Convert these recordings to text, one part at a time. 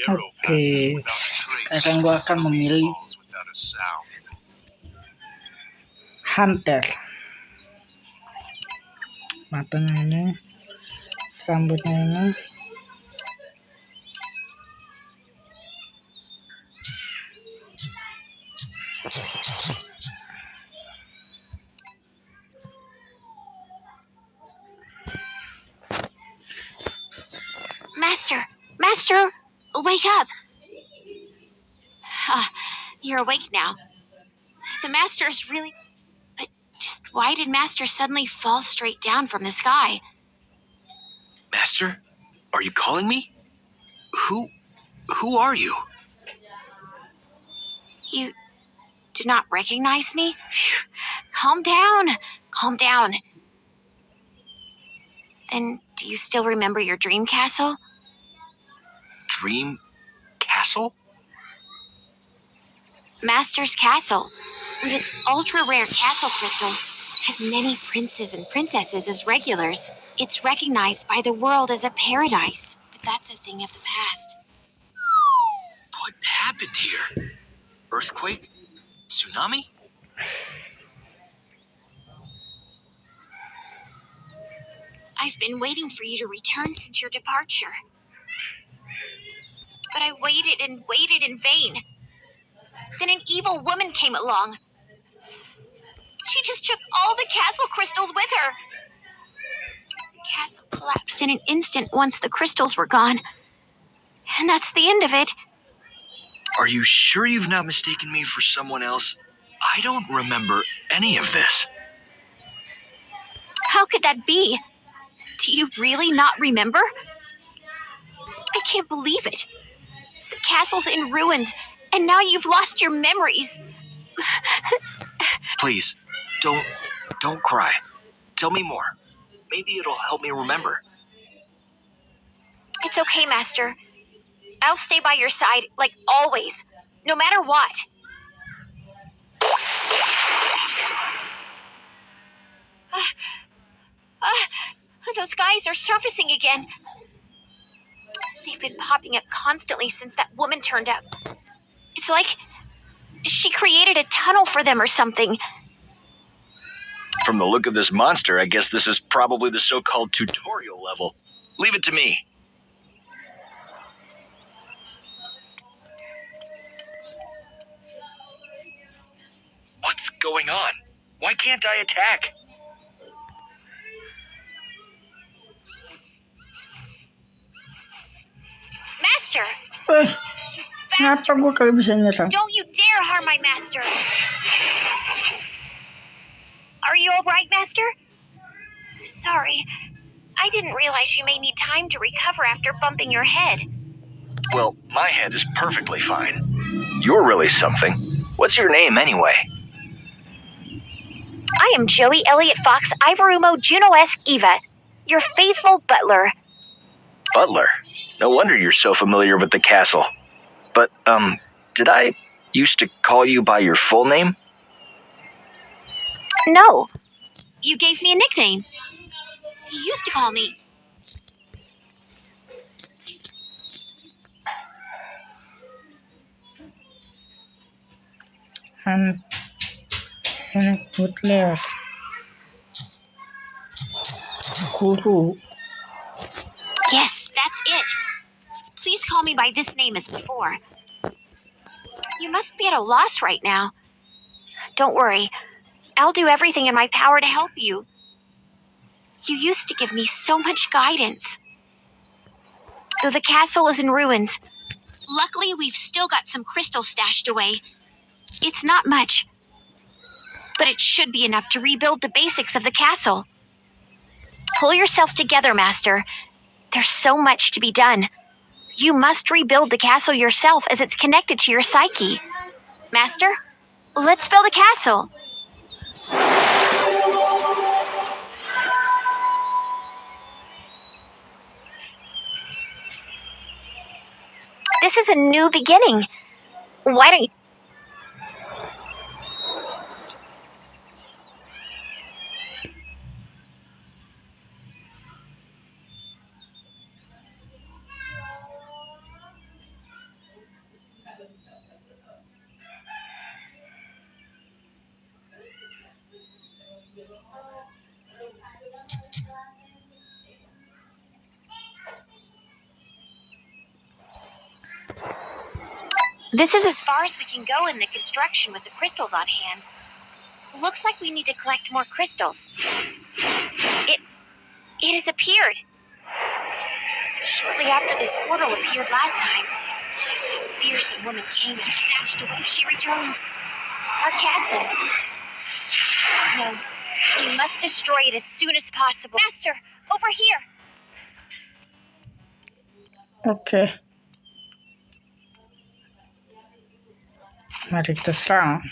Oke, sekarang gue akan memilih Hunter. Matanya ini, rambutnya ini. Master, wake up. You're awake now. The Master's really... But just why did Master suddenly fall straight down from the sky? Master? Are you calling me? Who are you? You do not recognize me? Phew. Calm down. Then, do you still remember your dream castle? Dream castle? Master's castle, with its ultra-rare castle crystal, had many princes and princesses as regulars. It's recognized by the world as a paradise, but that's a thing of the past. What happened here? Earthquake? Tsunami? I've been waiting for you to return since your departure. But I waited and waited in vain. Then an evil woman came along. She just took all the castle crystals with her. The castle collapsed in an instant once the crystals were gone. And that's the end of it. Are you sure you've not mistaken me for someone else? I don't remember any of this. How could that be? Do you really not remember? I can't believe it. The castle's in ruins, and now you've lost your memories. Please, don't cry. Tell me more. Maybe it'll help me remember. It's okay, Master. I'll stay by your side, like always, no matter what. Those guys are surfacing again. They've been popping up constantly since that woman turned up. It's like she created a tunnel for them or something. From the look of this monster, I guess this is probably the so-called tutorial level. Leave it to me. What's going on? Why can't I attack? Master! Kenapa gue kalau bisa nyerang? Don't you dare harm my master! Are you alright, Master? Sorry. I didn't realize you may need time to recover after bumping your head. Well, my head is perfectly fine. You're really something. What's your name, anyway? I am Joey Elliott Fox Ivarumo Juno-esque Eva, your faithful butler. Butler? No wonder you're so familiar with the castle. But, did I used to call you by your full name? No. You gave me a nickname. You used to call me. Butler. Guru. Yes, that's it. Please call me by this name as before. You must be at a loss right now. Don't worry. I'll do everything in my power to help you. You used to give me so much guidance. Though the castle is in ruins, luckily we've still got some crystals stashed away. It's not much, but it should be enough to rebuild the basics of the castle. Pull yourself together, Master. There's so much to be done. You must rebuild the castle yourself as it's connected to your psyche. Master, let's build a castle. This is a new beginning. Why don't you... This is as far as we can go in the construction with the crystals on hand. Looks like we need to collect more crystals. It has appeared. Shortly after this portal appeared last time, a fearsome woman came and snatched away. If she returns, our castle. No, we must destroy it as soon as possible. Master, over here. Oke. Mari kita serang.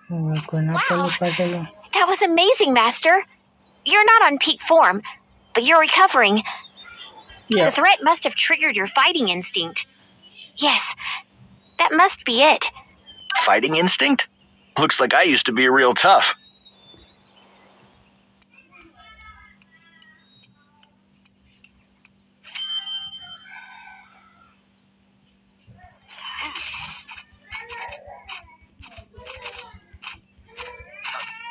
Kenapa Wow. lupa dulu? That was amazing, Master. You're not on peak form, but you're recovering. Iya. The threat must have triggered your fighting instinct. Yes, that must be it. Fighting instinct? Looks like I used to be real tough.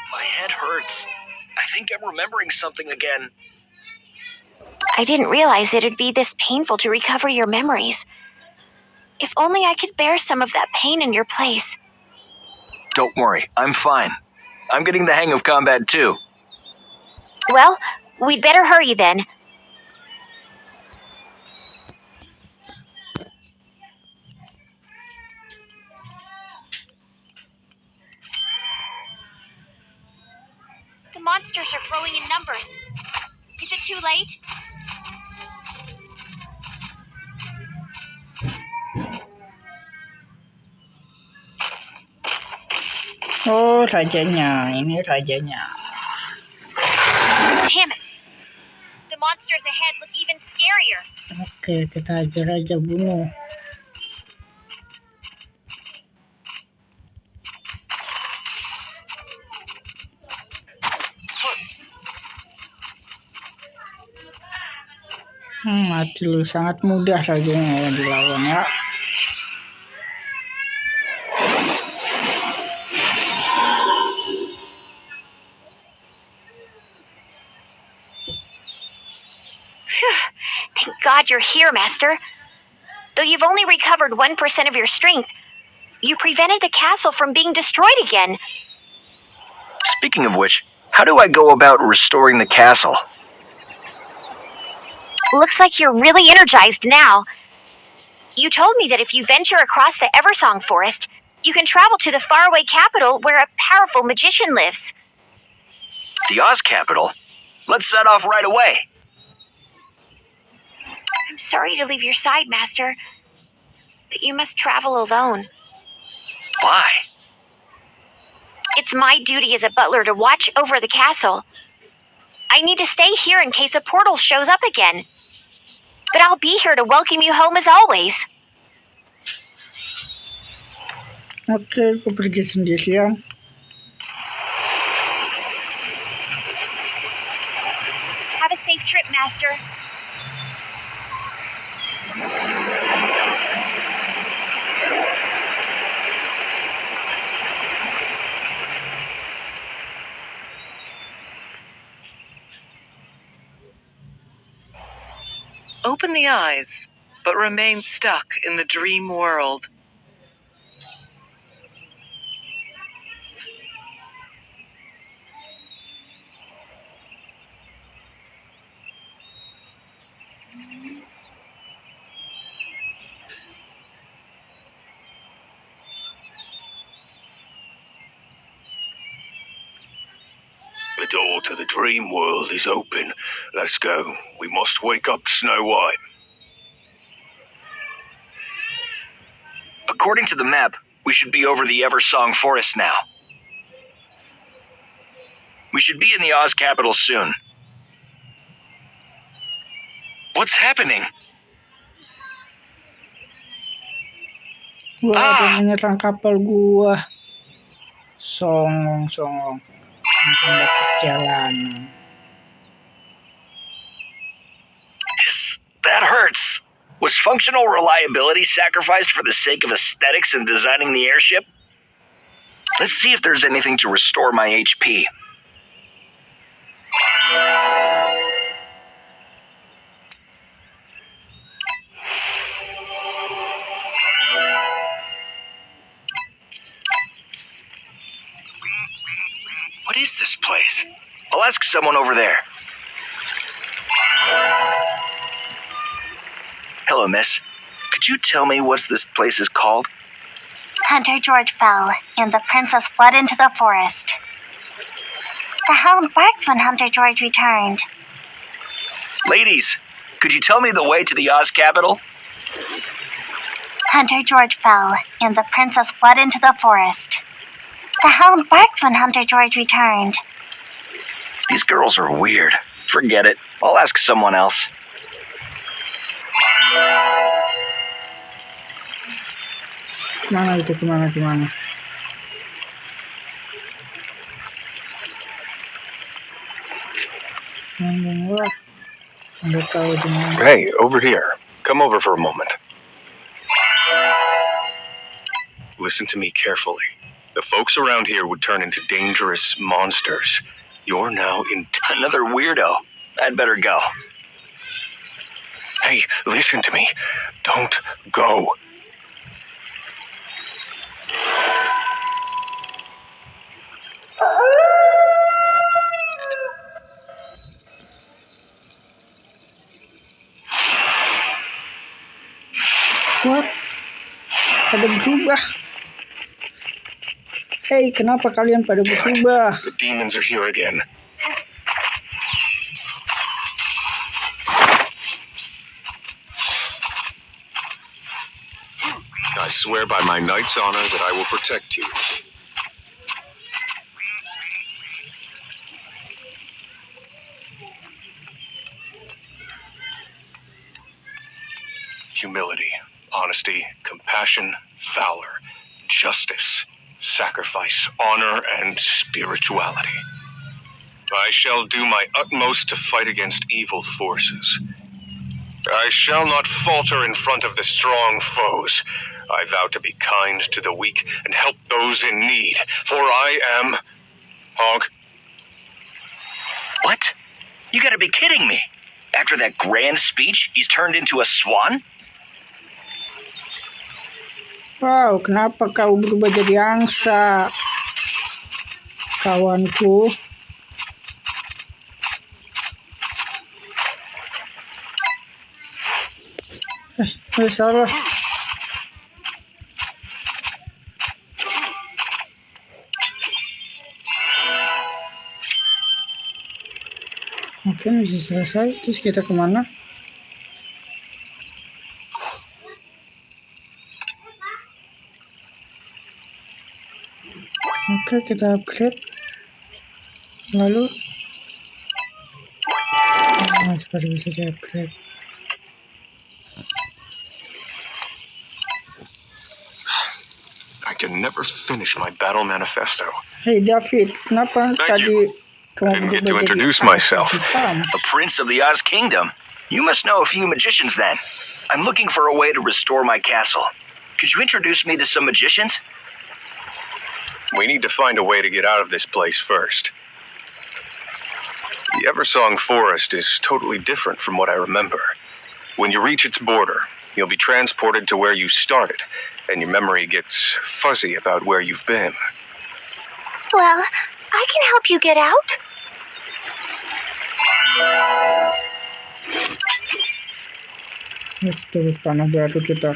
My head hurts. I think I'm remembering something again. I didn't realize it'd be this painful to recover your memories. If only I could bear some of that pain in your place. Don't worry, I'm fine. I'm getting the hang of combat too. Well, we'd better hurry then. The monsters are growing in numbers. Is it too late? Oh, rajanya. Ini rajanya. Damn it. The monsters ahead look even scarier. Oke, kita hajar aja, bunuh. Mati lu, sangat mudah rajanya yang dilawan ya. Thank God you're here, Master. Though you've only recovered 1% of your strength, you prevented the castle from being destroyed again. Speaking of which, how do I go about restoring the castle? Looks like you're really energized now. You told me that if you venture across the Eversong Forest, you can travel to the faraway capital where a powerful magician lives. The Oz capital? Let's set off right away. I'm sorry to leave your side, Master, but you must travel alone. Why? It's my duty as a butler to watch over the castle. I need to stay here in case a portal shows up again. But I'll be here to welcome you home as always. Oke, aku pergi sendirian. Have a safe trip, Master. Open the eyes, but remain stuck in the dream world. The door to the dream world is open. Let's go. We must wake up Snow White. According to the map, we should be over the Eversong Forest now. We should be in the Oz capital soon. What's happening? Wah, ada yang menyerang kapal gua. Songong. Pembuat perjalanan. That hurts. Was functional reliability sacrificed for the sake of aesthetics in designing the airship? Let's see if there's anything to restore my HP. What is this place? I'll ask someone over there. Hello, miss. Could you tell me what this place is called? Hunter George fell, and the princess fled into the forest. The hound barked when Hunter George returned. Ladies, could you tell me the way to the Oz capital? Hunter George fell, and the princess fled into the forest. The hound barked when Hunter George returned. These girls are weird. Forget it. I'll ask someone else. Kemana itu? Kemana? Wah, nggak tahu di mana. Hey, over here. Come over for a moment. Listen to me carefully. The folks around here would turn into dangerous monsters. You're now in... Another weirdo. I'd better go. Hey, listen to me. Don't go. What? Pada berubah. Hey, kenapa kalian pada berubah? The demons are here again. I swear by my knight's honor that I will protect you. Humility, honesty, compassion, valor, justice, sacrifice, honor, and spirituality. I shall do my utmost to fight against evil forces. I shall not falter in front of the strong foes. I vow to be kind to the weak and help those in need, for I am... Hog. What? You gotta be kidding me. After that grand speech, he's turned into a swan? Wow, kenapa kau berubah jadi angsa, kawanku? Salah. Oke, bisa selesai. Terus kita kemana? Oke, kita upgrade. Lalu seperti bisa di upgrade. I can never finish my battle manifesto. Hey David, kenapa tadi kamu I didn't get to berubah jadi introduce angsa myself. hitam? A prince of the Oz Kingdom. You must know a few magicians then. I'm looking for a way to restore my castle. Could you introduce me to some magicians? We need to find a way to get out of this place first. The Eversong Forest is totally different from what I remember. When you reach its border, you'll be transported to where you started, and your memory gets fuzzy about where you've been. Well, I can help you get out. Itu panah baru kita.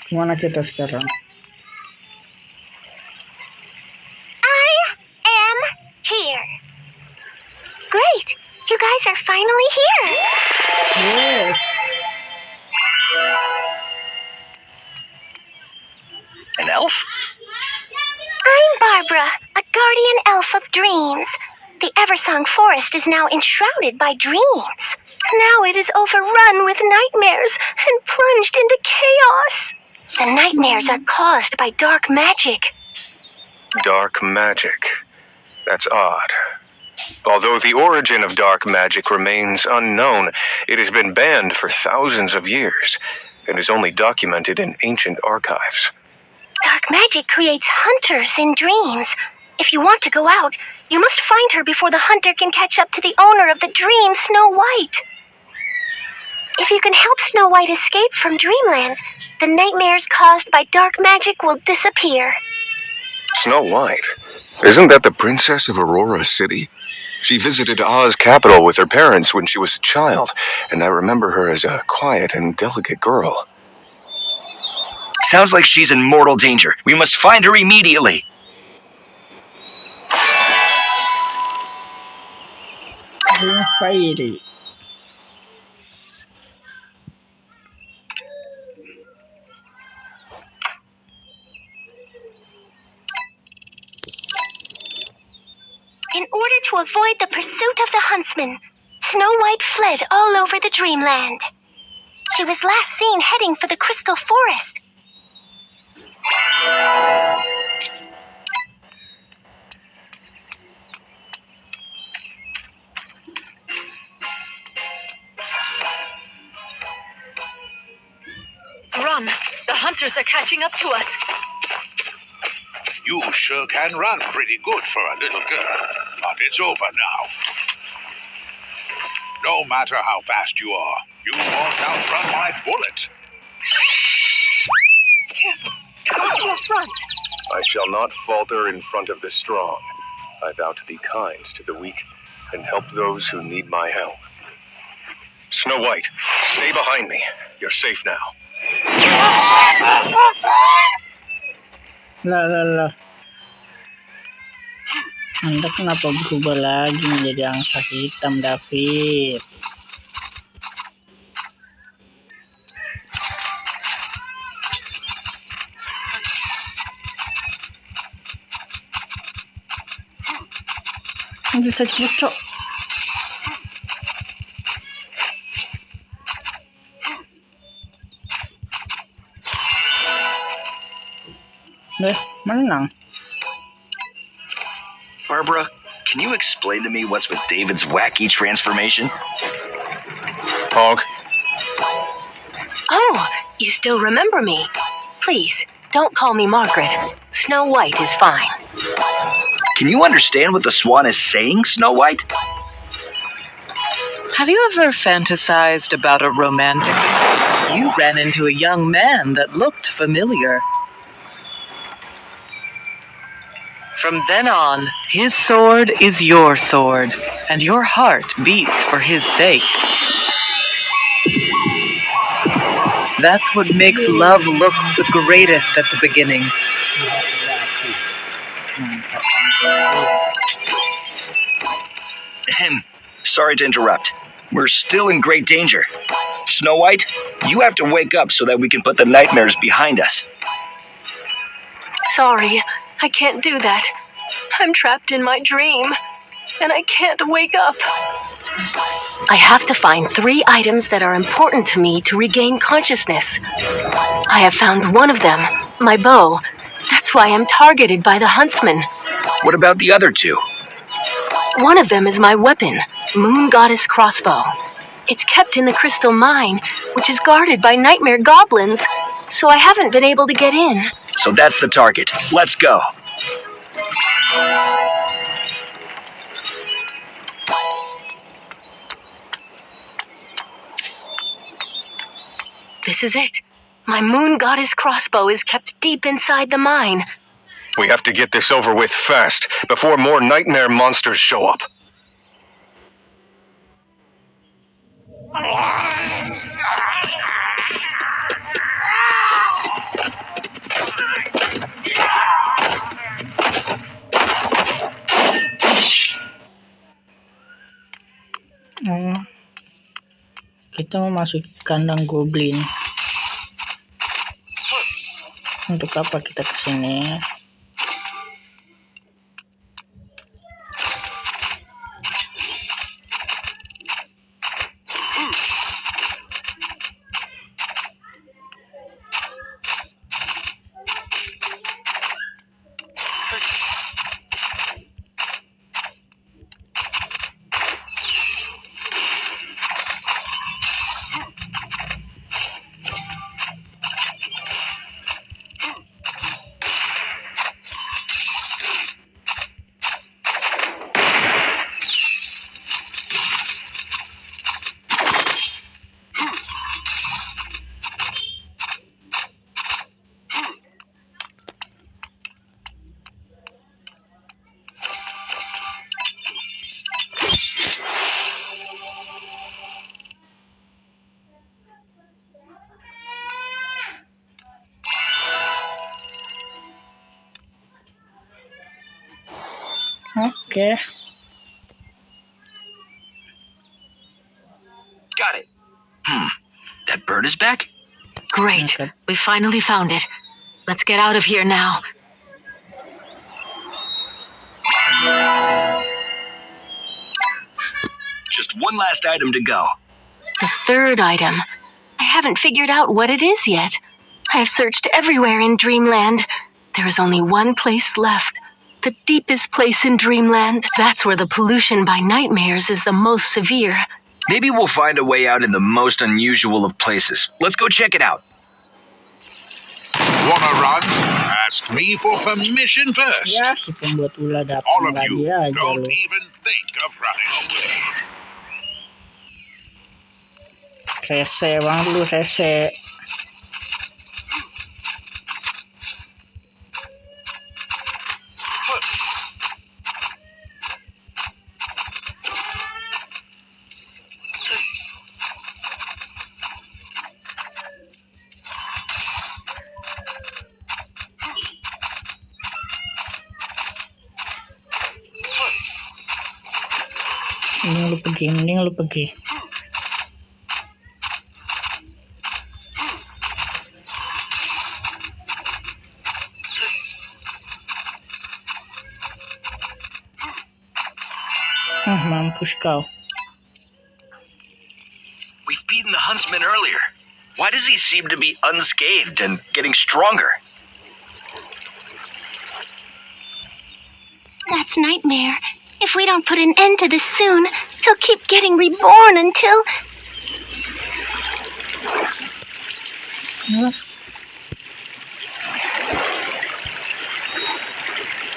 Kemana kita sekarang? I am here. Great! You guys are finally here. Yes. An elf? I'm Barbara, a guardian elf of dreams. The Eversong Forest is now enshrouded by dreams. Now it is overrun with nightmares and plunged into chaos. The nightmares are caused by dark magic. Dark magic. That's odd. Although the origin of dark magic remains unknown, it has been banned for thousands of years and is only documented in ancient archives. Dark magic creates hunters in dreams. If you want to go out, you must find her before the hunter can catch up to the owner of the dream, Snow White. If you can help Snow White escape from Dreamland, the nightmares caused by dark magic will disappear. Snow White? Isn't that the princess of Aurora City? She visited Oz capital with her parents when she was a child, and I remember her as a quiet and delicate girl. Sounds like she's in mortal danger. We must find her immediately. Ring Fairy. In order to avoid the pursuit of the huntsman, Snow White fled all over the dreamland. She was last seen heading for the Crystal Forest. Run! The hunters are catching up to us. You sure can run pretty good for a little girl, but it's over now. No matter how fast you are, you won't outrun my bullet. Careful! Come to your front! I shall not falter in front of the strong. I vow to be kind to the weak and help those who need my help. Snow White, stay behind me. You're safe now. Lah. Anda kenapa berubah lagi menjadi angsa hitam, David? Masih sakit bocok. Menang. Barbara, can you explain to me what's with David's wacky transformation? Hog, Oh, you still remember me. Please, don't call me Margaret. Snow White is fine. Can you understand what the swan is saying, Snow White? Have you ever fantasized about a romantic? You ran into a young man that looked familiar. From then on, his sword is your sword, and your heart beats for his sake. That's what makes love look the greatest at the beginning. Sorry to interrupt. We're still in great danger. Snow White, you have to wake up so that we can put the nightmares behind us. Sorry, I can't do that. I'm trapped in my dream, and I can't wake up. I have to find 3 items that are important to me to regain consciousness. I have found one of them, my bow. That's why I'm targeted by the huntsman. What about the other 2? One of them is my weapon, Moon Goddess crossbow. It's kept in the crystal mine, which is guarded by nightmare goblins, so I haven't been able to get in. So that's the target. Let's go. This is it. My Moon Goddess crossbow is kept deep inside the mine. we have to get this over with fast, before more nightmare monsters show up. Kita memasuki kandang goblin. Untuk apa kita kesini? Oke. Got it. That bird is back? Great. Okay. We finally found it. Let's get out of here now. Just one last item to go. The third item. I haven't figured out what it is yet. I have searched everywhere in Dreamland. There is only one place left. The deepest place in Dreamland. That's where the pollution by nightmares is the most severe. Maybe we'll find a way out in the most unusual of places. Let's go check it out. Wanna run? Ask me for permission first. Ya, si pembuat ulah All datang of lagi you, aja don't lu. even think of running away. Rese banget lu, rese. Mending lu pergi. Mampus kau. We've beaten the huntsman earlier. Why does he seem to be unscathed and getting stronger? That's Nightmare. If we don't put an end to this soon, he'll keep getting reborn until...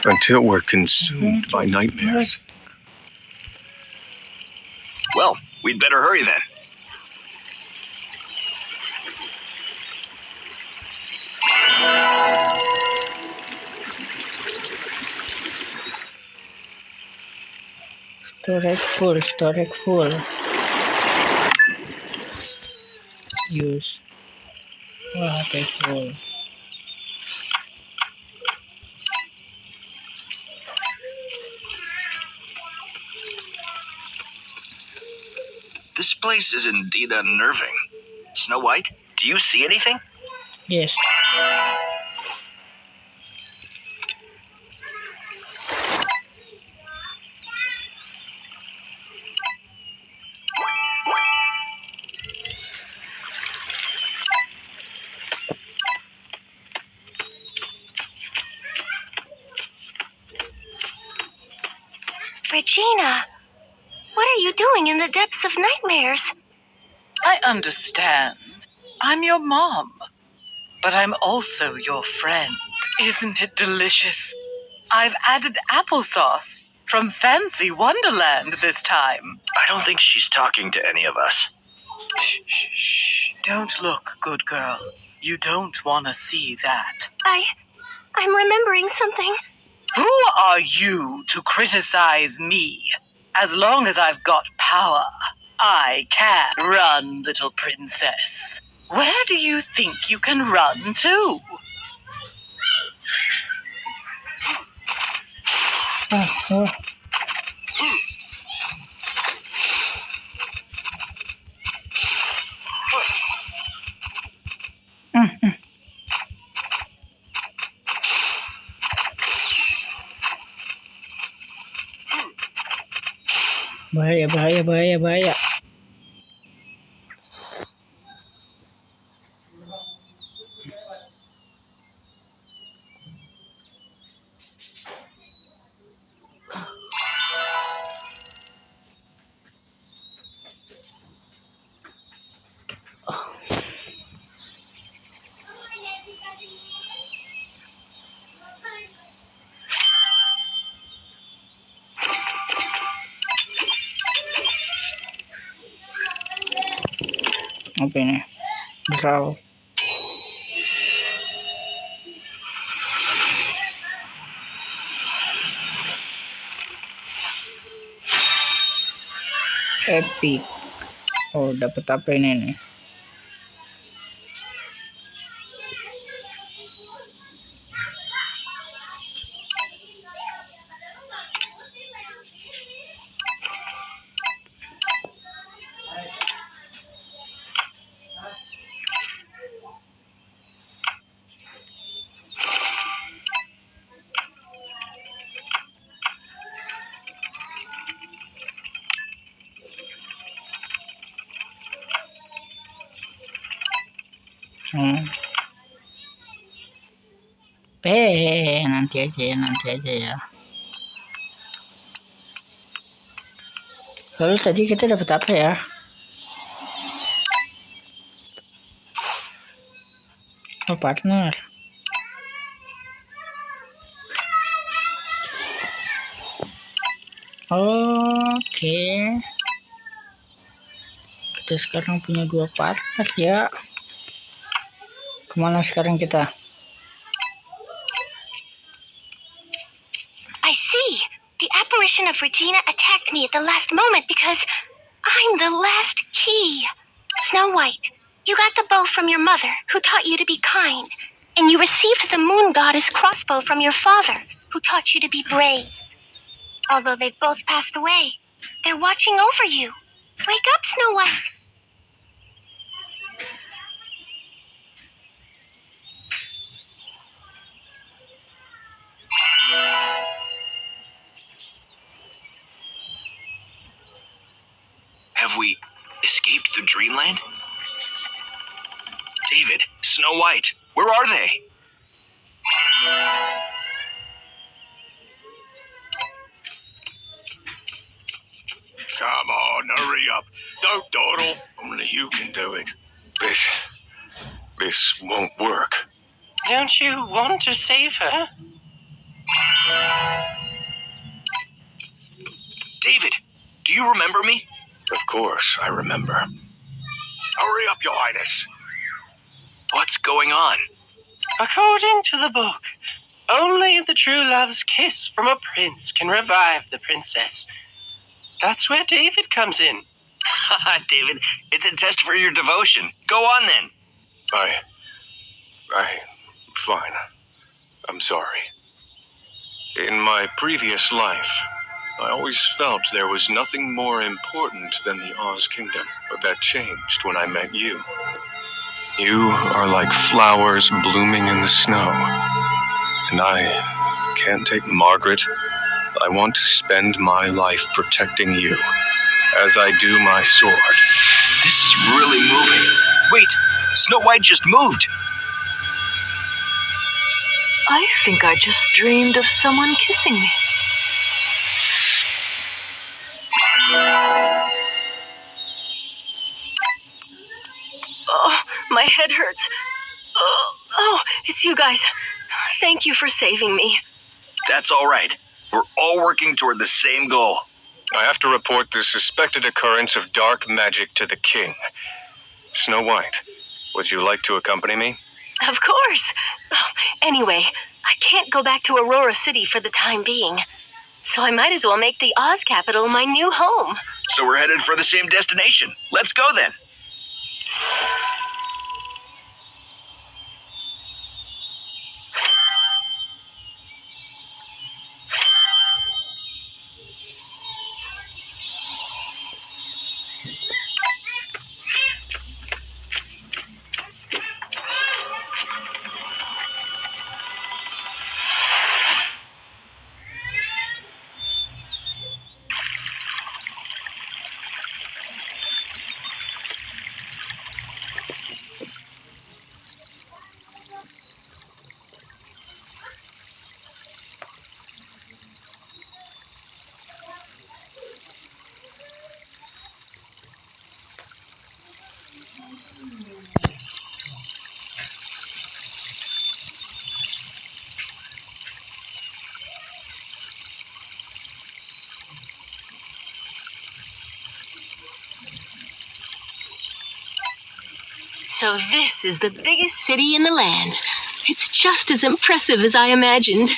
Until we're consumed by nightmares. Well, we'd better hurry then. Storage full. Use. Wah, HP full. This place is indeed unnerving. Snow White, do you see anything? Yes. Regina, what are you doing in the depths of nightmares? I understand. I'm your mom. But I'm also your friend. Isn't it delicious? I've added applesauce from Fancy Wonderland this time. I don't think she's talking to any of us. Shh, shh, shh. Don't look, good girl. You don't want to see that. I'm remembering something. Who are you to criticize me? As long as I've got power, I can run, little princess. Where do you think you can run to? Bahaya. Apa ini? Draw. Epic. Oh, dapat apa ini nih? Nanti aja ya. Lalu tadi kita dapat apa ya? Oh, partner. Oke. Kita sekarang punya 2 partner ya. Kemana sekarang kita? I see. The apparition of Regina attacked me at the last moment because I'm the last key. Snow White, you got the bow from your mother, who taught you to be kind. And you received the moon goddess crossbow from your father, who taught you to be brave. Although they've both passed away, they're watching over you. Wake up, Snow White. Have we escaped the dreamland? David, Snow White, where are they? Come on, hurry up. Don't dawdle. Only you can do it. This won't work. Don't you want to save her? David, do you remember me? Of course, I remember. Hurry up, Your Highness. What's going on? According to the book, only the true love's kiss from a prince can revive the princess. That's where David comes in. David, it's a test for your devotion. Go on then. Fine. I'm sorry. In my previous life, I always felt there was nothing more important than the Oz Kingdom, but that changed when I met you. You are like flowers blooming in the snow, and I can't take Margaret. I want to spend my life protecting you, as I do my sword. This is really moving. Wait, Snow White just moved. I think I just dreamed of someone kissing me. Oh, my head hurts. Oh, it's you guys. Thank you for saving me. That's all right. We're all working toward the same goal. I have to report the suspected occurrence of dark magic to the king. Snow White, would you like to accompany me? Of course. Anyway, I can't go back to Aurora City for the time being. So I might as well make the Oz capital my new home. So we're headed for the same destination. Let's go then. So this is the biggest city in the land. It's just as impressive as I imagined.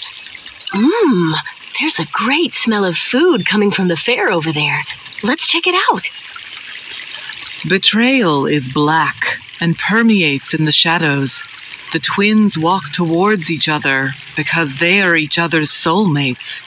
There's a great smell of food coming from the fair over there. Let's check it out. Betrayal is black and permeates in the shadows. The twins walk towards each other because they are each other's soulmates.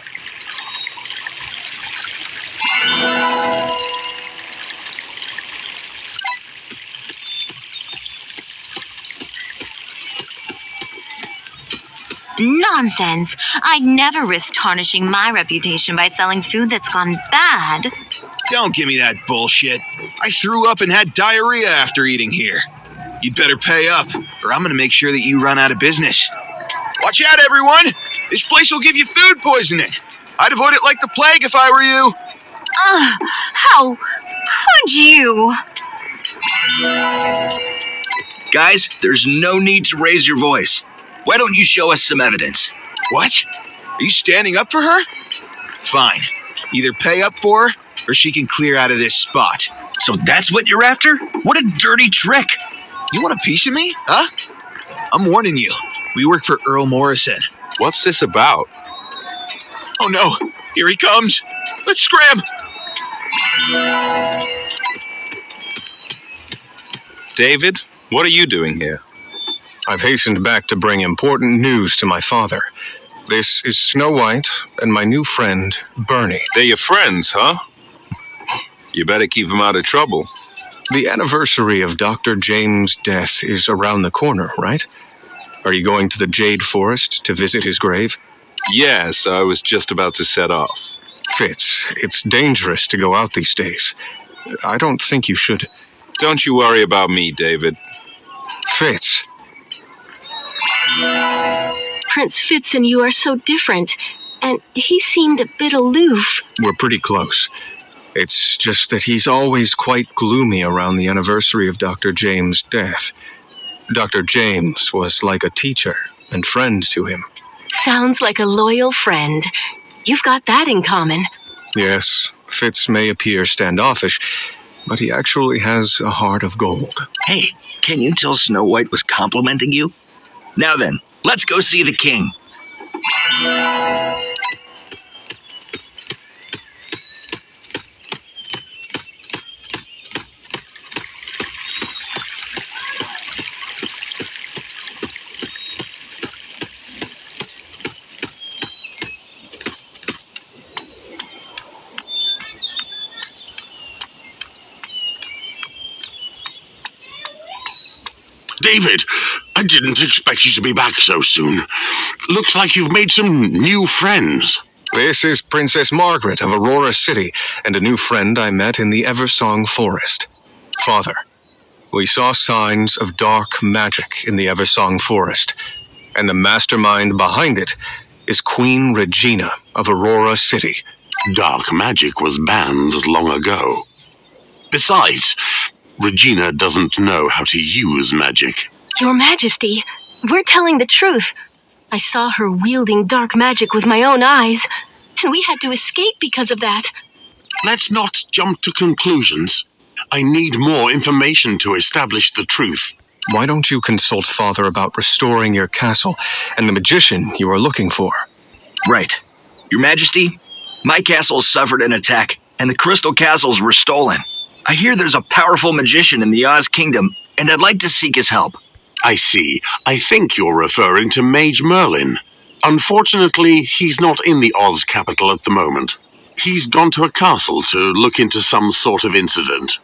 Nonsense. I'd never risk tarnishing my reputation by selling food that's gone bad. Don't give me that bullshit. I threw up and had diarrhea after eating here. You'd better pay up, or I'm gonna make sure that you run out of business. Watch out, everyone! This place will give you food poisoning. I'd avoid it like the plague if I were you. How could you? Guys, there's no need to raise your voice. Why don't you show us some evidence? What? Are you standing up for her? Fine. Either pay up for her, or she can clear out of this spot. So that's what you're after? What a dirty trick! You want a piece of me, huh? I'm warning you. We work for Earl Morrison. What's this about? Oh no, here he comes. Let's scram! David, what are you doing here? I've hastened back to bring important news to my father. This is Snow White and my new friend, Bernie. They're your friends, huh? You better keep them out of trouble. The anniversary of Dr. James' death is around the corner, right? Are you going to the Jade Forest to visit his grave? Yes, I was just about to set off. Fitz, it's dangerous to go out these days. I don't think you should. Don't you worry about me, David. Fitz. Prince Fitz and you are so different, and he seemed a bit aloof. We're pretty close. It's just that he's always quite gloomy around the anniversary of Dr. James' death. Dr. James was like a teacher and friend to him. Sounds like a loyal friend. You've got that in common. Yes, Fitz may appear standoffish, but he actually has a heart of gold. Hey, can you tell Snow White was complimenting you? Now then, let's go see the king. David, I didn't expect you to be back so soon. Looks like you've made some new friends. This is Princess Margaret of Aurora City, and a new friend I met in the Eversong Forest. Father, we saw signs of dark magic in the Eversong Forest, and the mastermind behind it is Queen Regina of Aurora City. Dark magic was banned long ago. Besides, Regina doesn't know how to use magic. Your Majesty, we're telling the truth. I saw her wielding dark magic with my own eyes, and we had to escape because of that. Let's not jump to conclusions. I need more information to establish the truth. Why don't you consult Father about restoring your castle and the magician you are looking for? Right. Your Majesty, my castle suffered an attack, and the crystal castles were stolen. I hear there's a powerful magician in the Oz Kingdom, and I'd like to seek his help. I see. I think you're referring to Mage Merlin. Unfortunately, he's not in the Oz capital at the moment. He's gone to a castle to look into some sort of incident.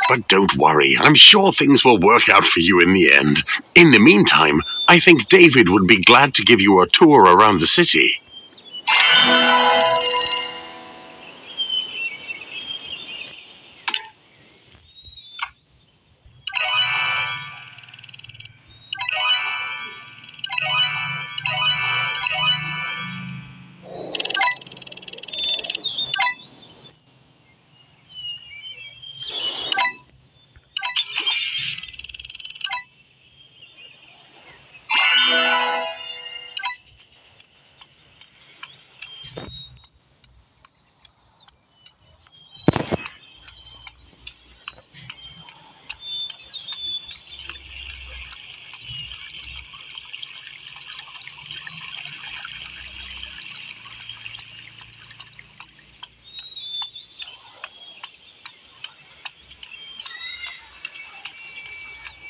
But don't worry, I'm sure things will work out for you in the end. In the meantime, I think David would be glad to give you a tour around the city.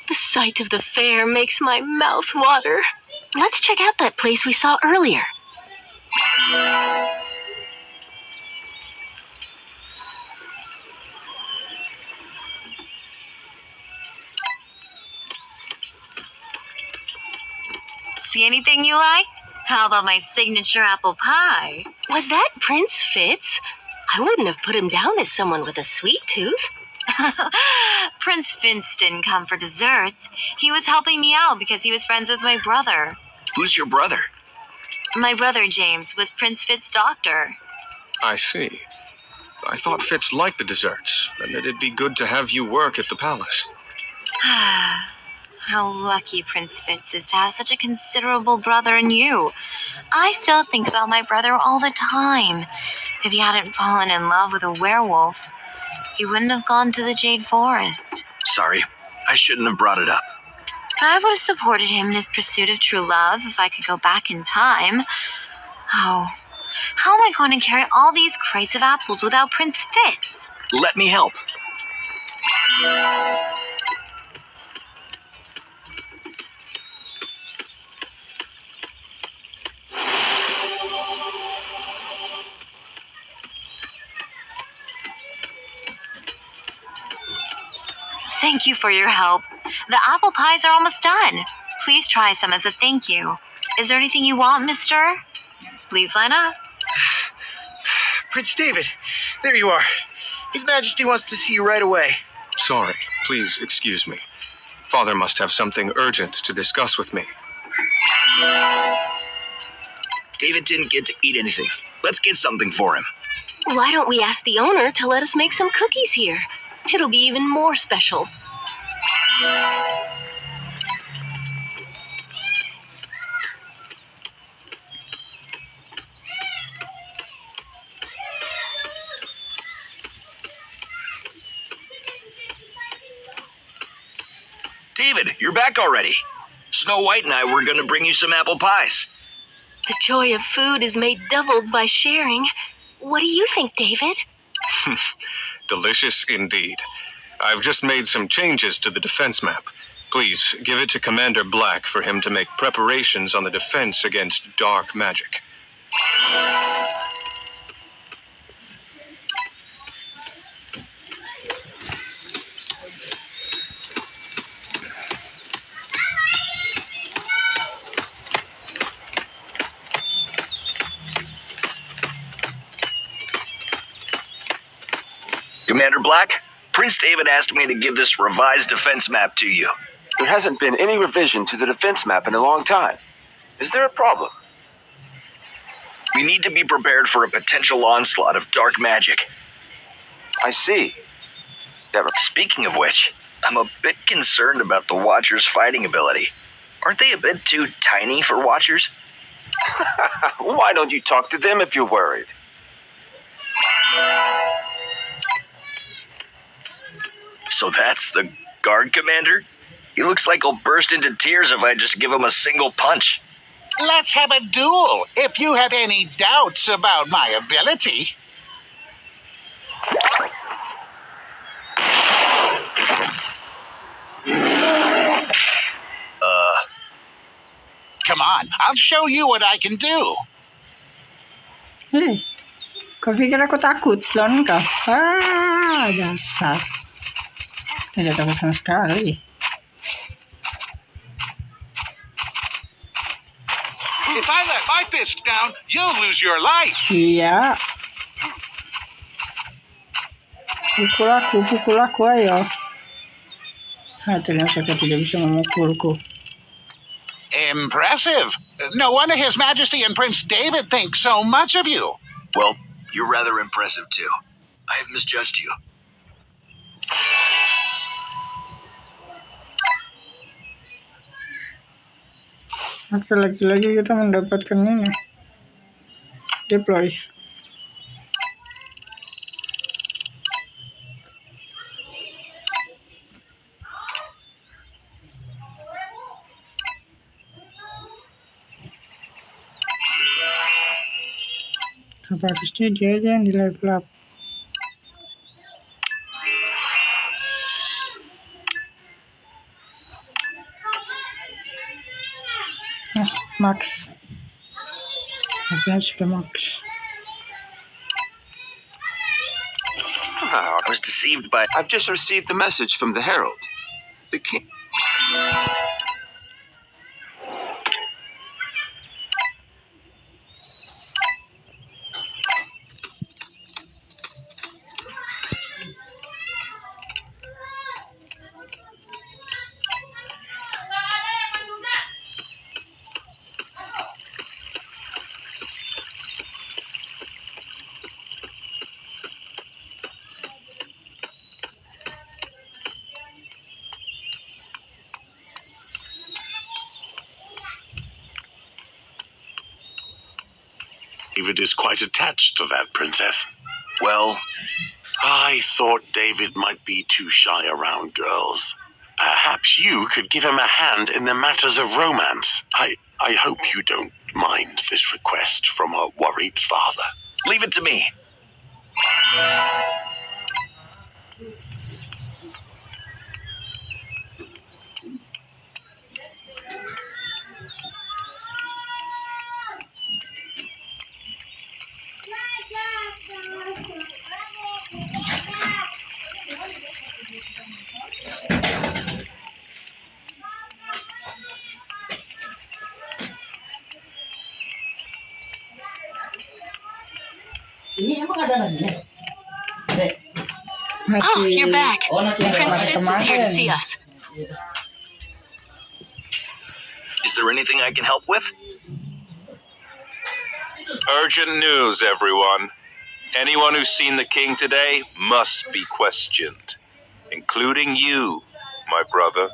The sight of the fair makes my mouth water. Let's check out that place we saw earlier. See anything you like? How about my signature apple pie? Was that Prince Fitz? I wouldn't have put him down as someone with a sweet tooth. Prince Vince didn't come for desserts. He was helping me out because he was friends with my brother. Who's your brother? My brother James was Prince Fitz's doctor. I see. I thought Fitz liked the desserts, and that it'd be good to have you work at the palace. How lucky Prince Fitz is to have such a considerable brother in you. I still think about my brother all the time. If he hadn't fallen in love with a werewolf, he wouldn't have gone to the Jade Forest. Sorry, I shouldn't have brought it up. But I would have supported him in his pursuit of true love if I could go back in time. Oh, how am I going to carry all these crates of apples without Prince Fitz? Let me help. Thank you for your help. The apple pies are almost done. Please try some as a thank you. Is there anything you want, mister? Please line up. Prince David, there you are. His Majesty wants to see you right away. Sorry, please excuse me. Father must have something urgent to discuss with me. David didn't get to eat anything. Let's get something for him. Why don't we ask the owner to let us make some cookies here? It'll be even more special. David, you're back already. Snow White and I were going to bring you some apple pies. The joy of food is made doubled by sharing. What do you think, David? Delicious indeed. I've just made some changes to the defense map. Please give it to Commander Black for him to make preparations on the defense against dark magic. Commander Black, Prince David asked me to give this revised defense map to you. There hasn't been any revision to the defense map in a long time. Is there a problem? We need to be prepared for a potential onslaught of dark magic. I see. Speaking of which, I'm a bit concerned about the Watchers' fighting ability. Aren't they a bit too tiny for Watchers? Why don't you talk to them if you're worried? So that's the guard commander? He looks like he'll burst into tears if I just give him a single punch. Let's have a duel if you have any doubts about my ability. Come on, I'll show you what I can do. Hei, kau pikir aku takut? Lawan kau? Dasar. Tidak takut sama sekali. If I let my fist down, you'll lose your life. Iya. Pukul aku, ayo. Ternyata kau tidak bisa memukulku. Impressive. No wonder His Majesty and Prince David think so much of you. Well, you're rather impressive too. I have misjudged you. Oke, lagi-lagi kita mendapatkan ini. Deploy. Bagusnya dia aja yang di level up. Max. Harganya sudah max. I was deceived by... I've just received the message from the Herald. The king... David is quite attached to that princess. Well, I thought David might be too shy around girls. Perhaps you could give him a hand in the matters of romance. I hope you don't mind this request from a worried father. leave it to me. Oh, you're back. Prince Fitz is here to see us. Is there anything I can help with? Urgent news, everyone. Anyone who's seen the king today must be questioned, including you, my brother.